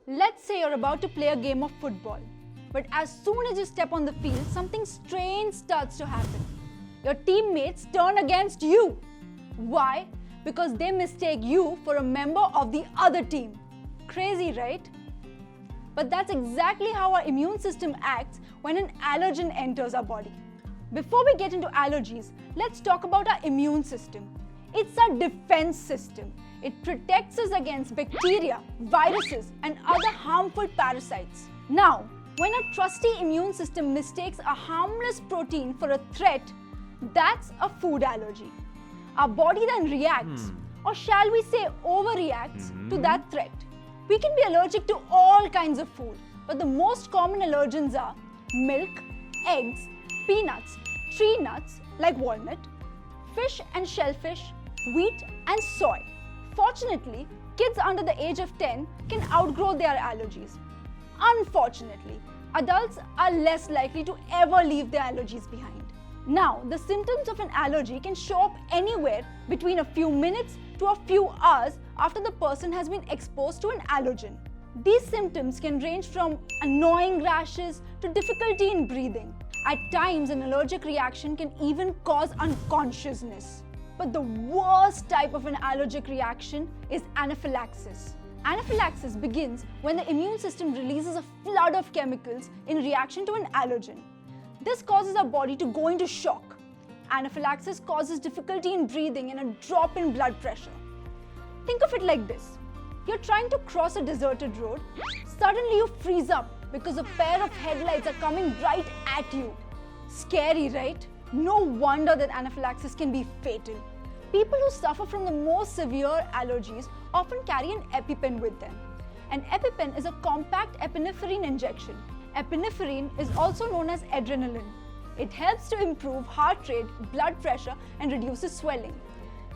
Let's say you're about to play a game of football, but as soon as you step on the field, something strange starts to happen. Your teammates turn against you. Why? Because they mistake you for a member of the other team. Crazy, right? But that's exactly how our immune system acts when an allergen enters our body. Before we get into allergies, let's talk about our immune system. It's a defense system. It protects us against bacteria, viruses, and other harmful parasites. Now, when a trusty immune system mistakes a harmless protein for a threat, that's a food allergy. Our body then reacts, or shall we say overreacts, to that threat. We can be allergic to all kinds of food, but the most common allergens are milk, eggs, peanuts, tree nuts like walnut, fish and shellfish, wheat and soy. Fortunately, kids under the age of 10 can outgrow their allergies. Unfortunately, adults are less likely to ever leave their allergies behind. Now, the symptoms of an allergy can show up anywhere between a few minutes to a few hours after the person has been exposed to an allergen. These symptoms can range from annoying rashes to difficulty in breathing. At times, an allergic reaction can even cause unconsciousness. But the worst type of an allergic reaction is anaphylaxis. Anaphylaxis begins when the immune system releases a flood of chemicals in reaction to an allergen. This causes our body to go into shock. Anaphylaxis causes difficulty in breathing and a drop in blood pressure. Think of it like this. You're trying to cross a deserted road. Suddenly you freeze up because a pair of headlights are coming right at you. Scary, right? No wonder that anaphylaxis can be fatal. People who suffer from the most severe allergies often carry an EpiPen with them. An EpiPen is a compact epinephrine injection. Epinephrine is also known as adrenaline. It helps to improve heart rate, blood pressure, and reduces swelling.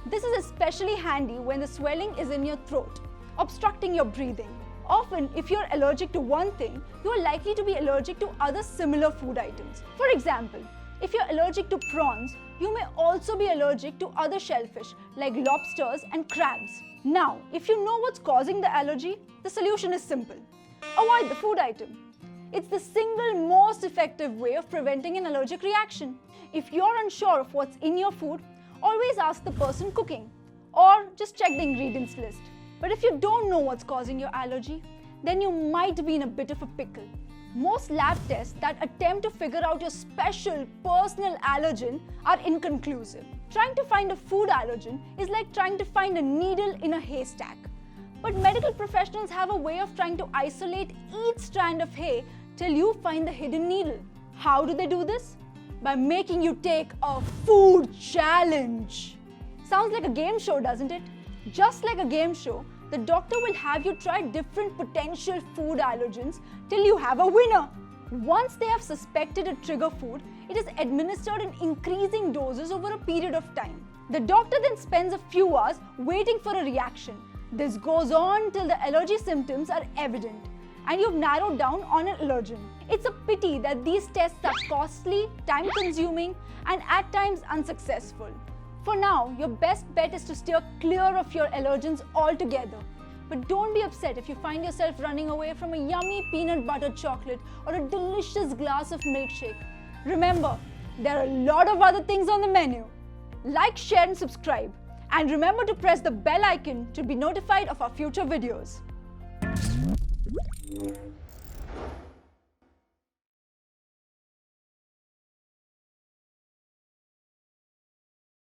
This is especially handy when the swelling is in your throat, obstructing your breathing. Often, if you're allergic to one thing, you are likely to be allergic to other similar food items. For example, if you're allergic to prawns, you may also be allergic to other shellfish like lobsters and crabs. Now, if you know what's causing the allergy, the solution is simple. Avoid the food item. It's the single most effective way of preventing an allergic reaction. If you're unsure of what's in your food, always ask the person cooking or just check the ingredients list. But if you don't know what's causing your allergy, then you might be in a bit of a pickle. Most lab tests that attempt to figure out your special personal allergen are inconclusive. Trying to find a food allergen is like trying to find a needle in a haystack. But medical professionals have a way of trying to isolate each strand of hay till you find the hidden needle. How do they do this? By making you take a food challenge. Sounds like a game show, doesn't it? Just like a game show, the doctor will have you try different potential food allergens till you have a winner. Once they have suspected a trigger food, it is administered in increasing doses over a period of time. The doctor then spends a few hours waiting for a reaction. This goes on till the allergy symptoms are evident and you've narrowed down on an allergen. It's a pity that these tests are costly, time-consuming, and at times unsuccessful. For now, your best bet is to steer clear of your allergens altogether. But don't be upset if you find yourself running away from a yummy peanut butter chocolate or a delicious glass of milkshake. Remember, there are a lot of other things on the menu. Like, share and subscribe. And remember to press the bell icon to be notified of our future videos.